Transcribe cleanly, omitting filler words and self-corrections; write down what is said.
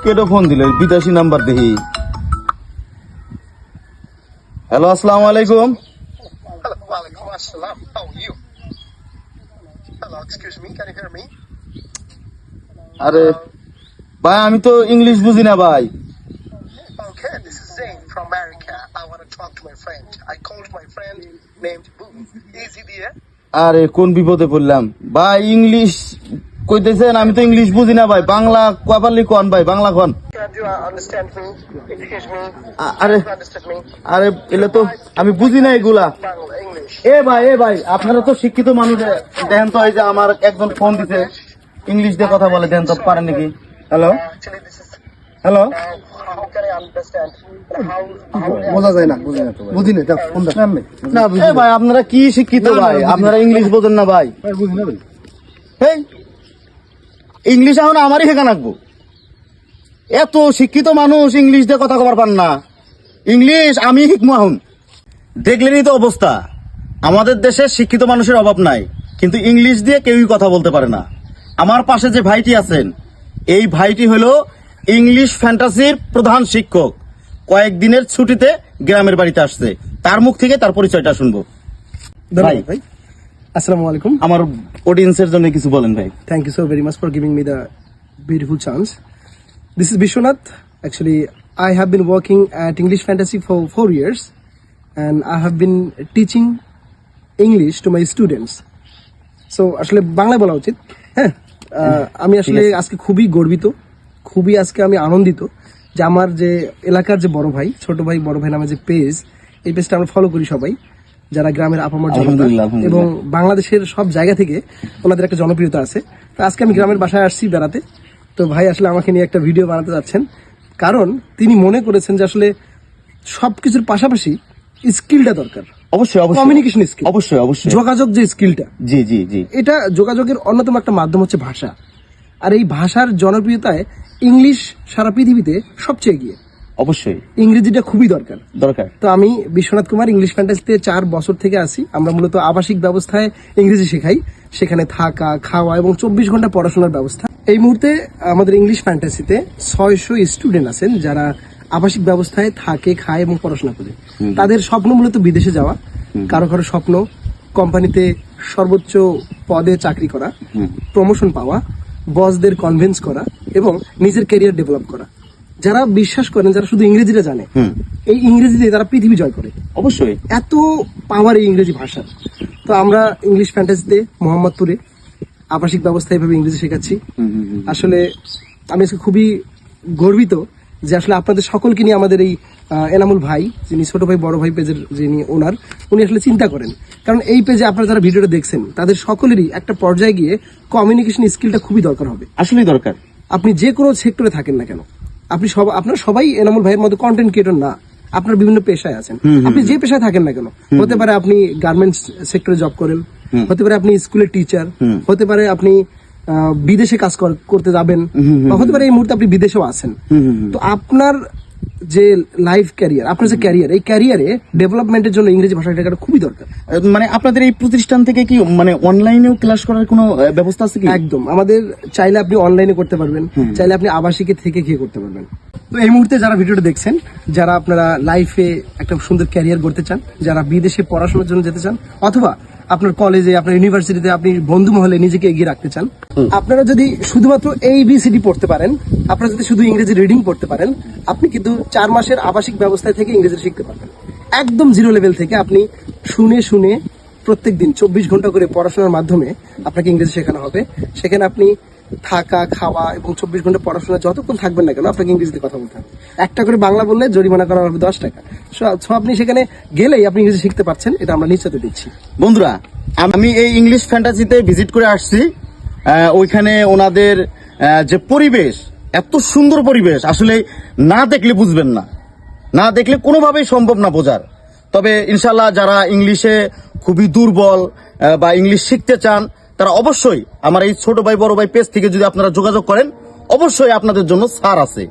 কেডো phone দিল বিদেশি number দেখি। হ্যালো, আসসালামু আলাইকুম। Hello, walaikum assalam. How are you? Hello, excuse me, can you hear me? আরে ভাই, আমি তো ইংলিশ বুঝি না ভাই। Okay, this is Zain from America. I want to talk to my friend. I called my friend named Boo. Is he there? আরে কোন বিপদে পড়লাম ভাই, ইংলিশ কইতেছেন, আমি তো ইংলিশ বুঝি না ভাই। বাংলা কপালি কোন ভাই, বাংলা কোন। Can you understand me? Excuse me. আরে You understand me? আরে এলে তো আমি বুঝি না এগুলা। Bangla, English. এ ভাই আপনারা তো শিক্ষিত মানুষ, দেখেন তো এই যে আমার একজন ফোন দিতে ইংলিশ দিয়ে কথা বলে, দেন তো পারেন নাকি? Hello Actually, this is hello, how can I understand? How বোঝা যায় না, বুঝি না, ফোন দেখ না, এ ভাই আপনারা কি শিক্ষিত ভাই, আপনারা ইংলিশ বোঝেন না ভাই। বুঝি না ভাই। এই ইংলিশ এখন আমারই শেখা লাগবো? এত শিক্ষিত মানুষ ইংলিশ দিয়ে কথা কবার পান না, ইংলিশ আমি শিখবো এখন? দেখলেনই তো অবস্থা, আমাদের দেশে শিক্ষিত মানুষের অভাব নাই, কিন্তু ইংলিশ দিয়ে কেউই কথা বলতে পারে না। আমার পাশে যে ভাইটি আছেন, এই ভাইটি হলো ইংলিশ ফ্যান্টাসির প্রধান শিক্ষক। কয়েকদিনের ছুটিতে গ্রামের বাড়িতে আসছে, তার মুখ থেকে তার পরিচয়টা শুনবো। ধন্যবাদ ভাই। আসসালামু আলাইকুম। আমার অডিয়েন্সের জন্য কিছু বলেন ভাই। Thank you so very much for giving me the beautiful chance. This is Vishwanath. Actually, I have been working at English Fantasy for 4 years, and I have been teaching English to my students. So, আসলে বাংলা বলা উচিত। হ্যাঁ, আমি আসলে আজকে খুবই গর্বিত, খুবই আজকে আমি আনন্দিত যে আমার যে এলাকার যে বড় ভাই, ছোট ভাই বড় ভাই নামে যে পেজ, এই পেজটা আমরা ফলো করি সবাই, যারা গ্রামের আপামর জনতা, আলহামদুলিল্লাহ। এবং বাংলাদেশের সব জায়গা থেকে ওনাদের একটা জনপ্রিয়তা আছে। তো আজকে আমি গ্রামের বাসায় আসছি বেড়াতে। তো ভাই আসলে আমাকে নিয়ে একটা ভিডিও বানাতে যাচ্ছেন, কারণ তিনি মনে করেছেন যে আসলে সবকিছুর পাশাপাশি স্কিলটা দরকার। অবশ্যই অবশ্যই, কমিউনিকেশন স্কিল, অবশ্যই অবশ্যই, যোগাযোগ যে স্কিলটা, জি জি জি, এটা যোগাযোগের অন্যতম একটা মাধ্যম হচ্ছে ভাষা। আর এই ভাষার জনপ্রিয়তায় ইংলিশ সারা পৃথিবীতে সবচেয়ে এগিয়ে। অবশ্যই ইংরেজিটা খুবই দরকার। দরকার। তো আমি বিশ্বনাথ কুমার, ইংলিশ ফ্যান্টাসিতে 4 বছর থেকে আছি। আমরা মূলত আবাসিক ব্যবস্থায় ইংরেজি শেখাই, সেখানে থাকা, খাওয়া এবং 24 ঘন্টা পড়াশোনার ব্যবস্থা। এই মুহূর্তে আমাদের ইংলিশ ফ্যান্টাসিতে 600 স্টুডেন্ট আছেন যারা আবাসিক ব্যবস্থায় থাকে, খায় এবং পড়াশোনা করে। তাদের স্বপ্ন মূলত বিদেশে যাওয়া, কারো কারো স্বপ্ন কোম্পানিতে সর্বোচ্চ পদে চাকরি করা, প্রমোশন পাওয়া, বসদের কনভিন্স করা এবং নিজের ক্যারিয়ার ডেভেলপ করা। যারা বিশ্বাস করেন, যারা শুধু ইংরেজিটা জানে, এই ইংরেজি দিয়ে তারা পৃথিবী জয় করে। অবশ্যই এত পাওয়ার এই ইংরেজি ভাষার। তো আমরা ইংলিশ ফ্যান্টাসিতে মোহাম্মদপুরে আবাসিক ব্যবস্থায় এভাবে ইংরেজি শেখাচ্ছি। আসলে আমি আজকে খুবই গর্বিত যে আসলে আপনাদের সকলকে নিয়ে আমাদের এই এনামুল ভাই, যিনি ছোট ভাই বড় ভাই পেজের যিনি ওনার, উনি আসলে চিন্তা করেন। কারণ এই পেজে আপনারা যারা ভিডিওটা দেখছেন, তাদের সকলেরই একটা পর্যায়ে গিয়ে কমিউনিকেশন স্কিলটা খুবই দরকার হবে। আসলেই দরকার। আপনি যে কোনো সেক্টরে থাকেন না কেন, আপনারা সবাই এনামুল ভাইয়ের মতো কন্টেন্ট ক্রিয়েটর না, আপনার বিভিন্ন পেশায় আছেন। আপনি যে পেশায় থাকেন না কেন, হতে পারে আপনি গার্মেন্টস সেক্টরে জব করেন, হতে পারে আপনি স্কুলের টিচার, হতে পারে আপনি বিদেশে কাজ করতে যাবেন, বা হতে পারে এই মুহূর্তে আপনি বিদেশেও আছেন। তো আপনার যে লাইফ ক্যারিয়ার, আপনার যে ক্যারিয়ার, এই ক্যারিয়ারে ডেভেলপমেন্টের জন্য ইংরেজি ভাষা শেখাটা খুবই দরকার। মানে আপনাদের এই প্রতিষ্ঠান থেকে কি মানে অনলাইনেও ক্লাস করার কোনো ব্যবস্থা আছে কি? একদম, আমাদের চাইলে আপনি অনলাইনে করতে পারবেন, চাইলে আপনি আবাসিকে থেকে গিয়ে করতে পারবেন। তো এই মুহূর্তে যারা ভিডিওটা দেখছেন, যারা আপনারা লাইফে একটা সুন্দর ক্যারিয়ার করতে চান, যারা বিদেশে পড়াশোনার জন্য যেতে চান, অথবা আপনার কলেজে, আপনার ইউনিভার্সিটিতে আপনি বন্ধু মহলে নিজেকে এগিয়ে রাখতে চান, আপনারা যদি শুধুমাত্র ABCD পড়তে পারেন, আপনারা যদি শুধু ইংরেজি রিডিং পড়তে পারেন, আপনি কিন্তু 4 মাসের আবাসিক ব্যবস্থায় থেকে ইংরেজি শিখতে পারবেন। একদম জিরো লেভেল থেকে আপনি শুনে শুনে প্রত্যেকদিন 24 ঘন্টা করে পড়াশোনার মাধ্যমে আপনাকে ইংরেজি শেখানো হবে। সেখানে আপনি থাকা, খাওয়া এবং 24 ঘন্টা পড়াশোনা যতক্ষণ থাকবেন না কেন, আপনাকে ইংরেজিতে কথা বলতে হবে। একটা করে বাংলা বললে জরিমানা করা হবে 10 টাকা। সো আপনি সেখানে গেলেই আপনি ইংরেজি শিখতে পারছেন, এটা আমরা নিশ্চিত দিচ্ছি। বন্ধুরা, আমি এই ইংলিশ ফ্যান্টাসিতে ভিজিট করে আসছি। ওইখানে ওনাদের যে পরিবেশ, এত সুন্দর পরিবেশ, আসলে না দেখলে বুঝবেন না, না দেখলে কোনোভাবেই সম্ভব না বোঝার। তবে ইনশাল্লাহ যারা ইংলিশে খুবই দুর্বল বা ইংলিশ শিখতে চান, তারা অবশ্যই আমার এই ছোট ভাই বড় ভাই পেজ থেকে যদি আপনারা যোগাযোগ করেন, অবশ্যই আপনাদের জন্য ছাড় আছে।